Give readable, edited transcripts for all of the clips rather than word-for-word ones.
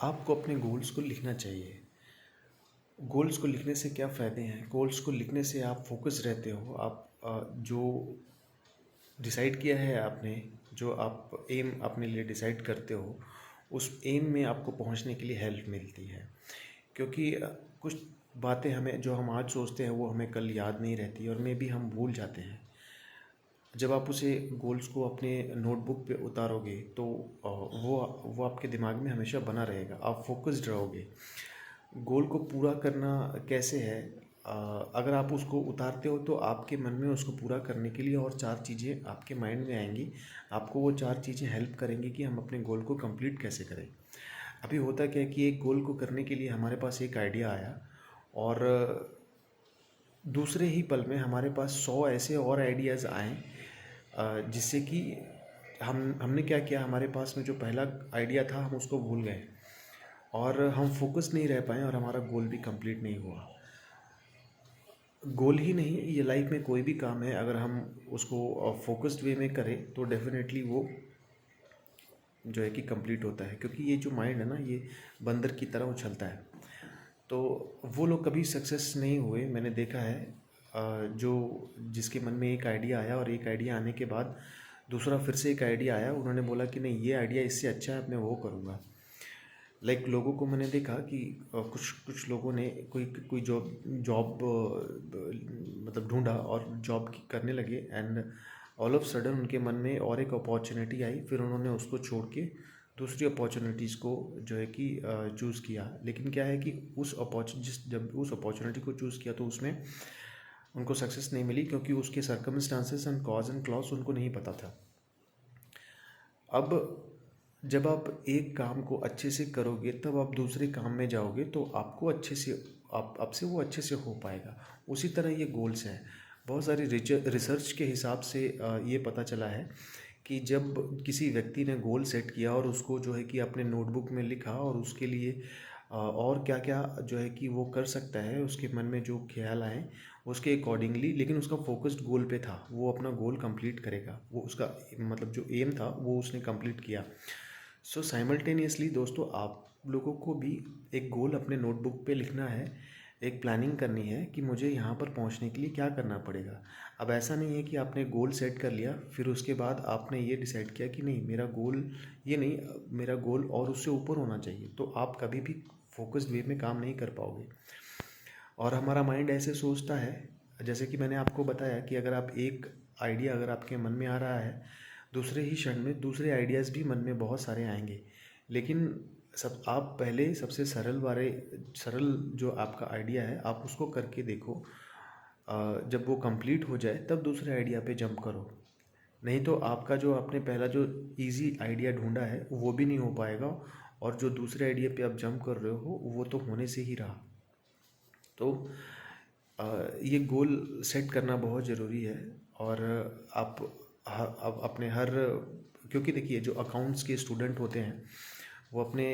आपको अपने गोल्स को लिखना चाहिए। गोल्स को लिखने से क्या फ़ायदे हैं? गोल्स को लिखने से आप फोकस रहते हो। आप जो डिसाइड किया है आपने, जो आप एम अपने लिए डिसाइड करते हो, उस एम में आपको पहुंचने के लिए हेल्प मिलती है। क्योंकि कुछ बातें हमें जो हम आज सोचते हैं वो हमें कल याद नहीं रहती और मे भी हम भूल जाते हैं। जब आप उसे गोल्स को अपने नोटबुक पे उतारोगे तो वो आपके दिमाग में हमेशा बना रहेगा। आप फोकस्ड रहोगे। गोल को पूरा करना कैसे है? अगर आप उसको उतारते हो तो आपके मन में उसको पूरा करने के लिए और चार चीज़ें आपके माइंड में आएंगी। आपको वो चार चीज़ें हेल्प करेंगी कि हम अपने गोल को कंप्लीट कैसे करें। अभी होता क्या है कि एक गोल को करने के लिए हमारे पास एक आइडिया आया और दूसरे ही पल में हमारे पास 100 ऐसे और आइडियाज़ आए, जिससे कि हमने क्या किया, हमारे पास में जो पहला आइडिया था हम उसको भूल गए और हम फोकस नहीं रह पाए और हमारा गोल भी कंप्लीट नहीं हुआ। गोल ही नहीं, ये लाइफ में कोई भी काम है, अगर हम उसको फोकस्ड वे में करें तो डेफिनेटली वो जो है कि कंप्लीट होता है। क्योंकि ये जो माइंड है ना, ये बंदर की तरह उछलता है। तो वो लोग कभी सक्सेस नहीं हुए, मैंने देखा है। जो जिसके मन में एक आइडिया आया और एक आइडिया आने के बाद दूसरा फिर से एक आइडिया आया, उन्होंने बोला कि नहीं, ये आइडिया इससे अच्छा है, मैं वो करूँगा। लाइक लोगों को मैंने देखा कि कुछ कुछ लोगों ने कोई कोई जॉब जॉब मतलब ढूंढा और जॉब करने लगे एंड ऑल ऑफ सडन उनके मन में और एक अपॉर्चुनिटी आई। फिर उन्होंने उसको छोड़ के दूसरी अपॉर्चुनिटीज़ को जो है कि चूज़ किया। लेकिन क्या है कि जब उस अपॉर्चुनिटी को चूज़ किया तो उसमें उनको सक्सेस नहीं मिली, क्योंकि उसके circumstances and cause and clause उनको नहीं पता था। अब जब आप एक काम को अच्छे से करोगे तब आप दूसरे काम में जाओगे तो आपको अच्छे से आपसे वो अच्छे से हो पाएगा। उसी तरह ये गोल्स हैं। बहुत सारी रिसर्च के हिसाब से ये पता चला है कि जब किसी व्यक्ति ने गोल सेट किया और उसको जो है कि अपने नोटबुक में लिखा और उसके लिए और क्या क्या जो है कि वो कर सकता है, उसके मन में जो ख्याल आए उसके अकॉर्डिंगली, लेकिन उसका फोकस्ड गोल पे था, वो अपना गोल कंप्लीट करेगा। वो उसका मतलब जो एम था वो उसने कंप्लीट किया। सो साइमल्टेनियसली दोस्तों, आप लोगों को भी एक गोल अपने नोटबुक पे लिखना है। एक प्लानिंग करनी है कि मुझे यहाँ पर पहुँचने के लिए क्या करना पड़ेगा। अब ऐसा नहीं है कि आपने गोल सेट कर लिया फिर उसके बाद आपने ये डिसाइड किया कि नहीं, मेरा गोल ये नहीं, मेरा गोल और उससे ऊपर होना चाहिए, तो आप कभी भी फोकस्ड वे में काम नहीं कर पाओगे। और हमारा माइंड ऐसे सोचता है, जैसे कि मैंने आपको बताया कि अगर आप एक आइडिया अगर आपके मन में आ रहा है, दूसरे ही क्षण में दूसरे आइडियाज़ भी मन में बहुत सारे आएंगे। लेकिन सब आप पहले सबसे सरल जो आपका आइडिया है आप उसको करके देखो। जब वो कंप्लीट हो जाए तब दूसरे आइडिया पे जंप करो। नहीं तो आपका जो आपने पहला जो इजी आइडिया ढूंढा है वो भी नहीं हो पाएगा और जो दूसरे आइडिया पे आप जंप कर रहे हो वो तो होने से ही रहा। तो ये गोल सेट करना बहुत ज़रूरी है। और आप अब अपने हर, क्योंकि देखिए जो अकाउंट्स के स्टूडेंट होते हैं वो अपने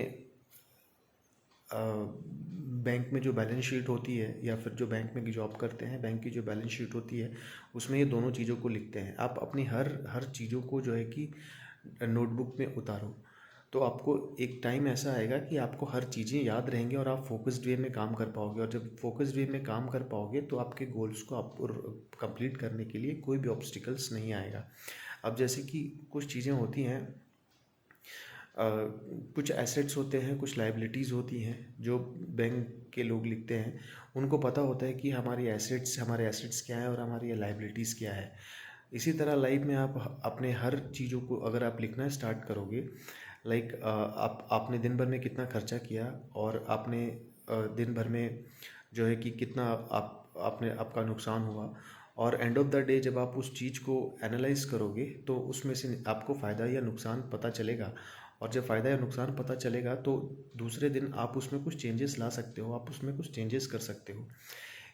बैंक में जो बैलेंस शीट होती है या फिर जो बैंक में जॉब करते हैं, बैंक की जो बैलेंस शीट होती है उसमें ये दोनों चीज़ों को लिखते हैं। आप अपनी हर हर चीज़ों को जो है कि नोटबुक में उतारो, तो आपको एक टाइम ऐसा आएगा कि आपको हर चीज़ें याद रहेंगी और आप फोकस्ड वे में काम कर पाओगे। और जब फोकस्ड वे में काम कर पाओगे तो आपके गोल्स को आपको कंप्लीट करने के लिए कोई भी ऑब्स्टिकल्स नहीं आएगा। अब जैसे कि कुछ चीज़ें होती हैं, कुछ एसेट्स होते हैं, कुछ लाइबिलिटीज़ होती हैं जो बैंक के लोग लिखते हैं। उनको पता होता है कि हमारे एसेट्स क्या है और हमारी लाइबिलिटीज़ क्या है। इसी तरह लाइफ में आप अपने हर चीज़ों को अगर आप लिखना स्टार्ट करोगे, लाइक आपने दिन भर में कितना खर्चा किया और आपने दिन भर में जो है कि कितना आपने आपका नुकसान हुआ, और एंड ऑफ द डे जब आप उस चीज़ को एनालाइज करोगे तो उसमें से आपको फ़ायदा या नुकसान पता चलेगा। और जब फ़ायदा या नुकसान पता चलेगा तो दूसरे दिन आप उसमें कुछ चेंजेस ला सकते हो, आप उसमें कुछ चेंजेस कर सकते हो।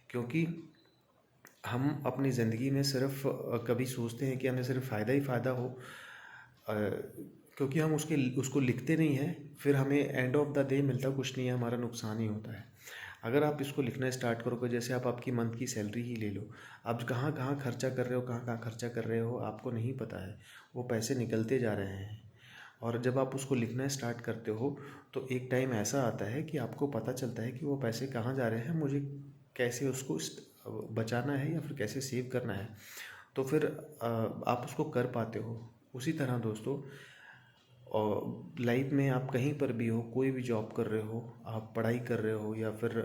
क्योंकि हम अपनी ज़िंदगी में सिर्फ कभी सोचते हैं कि हमें सिर्फ फ़ायदा ही फ़ायदा हो, क्योंकि हम उसको लिखते नहीं हैं, फिर हमें एंड ऑफ द डे मिलता कुछ नहीं है, हमारा नुकसान ही होता है। अगर आप इसको लिखना स्टार्ट करोगे, जैसे आप आपकी मंथ की सैलरी ही ले लो, आप कहाँ कहाँ खर्चा कर रहे हो, कहाँ कहाँ खर्चा कर रहे हो आपको नहीं पता है, वो पैसे निकलते जा रहे हैं। और जब आप उसको लिखना स्टार्ट करते हो तो एक टाइम ऐसा आता है कि आपको पता चलता है कि वो पैसे कहाँ जा रहे हैं, मुझे कैसे उसको बचाना है या फिर कैसे सेव करना है, तो फिर आप उसको कर पाते हो। उसी तरह दोस्तों, और लाइफ में आप कहीं पर भी हो, कोई भी जॉब कर रहे हो, आप पढ़ाई कर रहे हो या फिर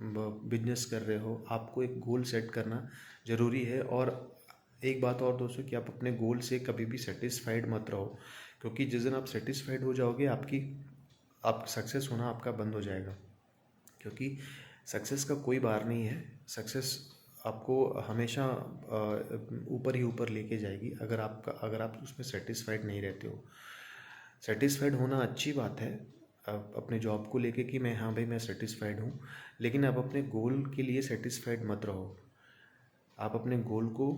बिजनेस कर रहे हो, आपको एक गोल सेट करना ज़रूरी है। और एक बात और दोस्तों, कि आप अपने गोल से कभी भी सेटिस्फाइड मत रहो, क्योंकि जिस दिन आप सेटिस्फाइड हो जाओगे आप सक्सेस होना आपका बंद हो जाएगा। क्योंकि सक्सेस का कोई बार नहीं है, सक्सेस आपको हमेशा ऊपर ही ऊपर लेके जाएगी, अगर आप उसमें सेटिस्फाइड नहीं रहते हो। सेटिस्फाइड होना अच्छी बात है अपने जॉब को लेके, कि मैं, हाँ भाई मैं सेटिस्फाइड हूँ, लेकिन आप अपने गोल के लिए सेटिस्फाइड मत रहो। आप अपने गोल को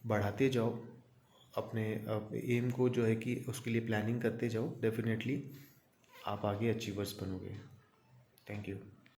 बढ़ाते जाओ, अपने एम को जो है कि उसके लिए प्लानिंग करते जाओ, डेफिनेटली आप आगे अचीवर्स बनोगे। Thank you.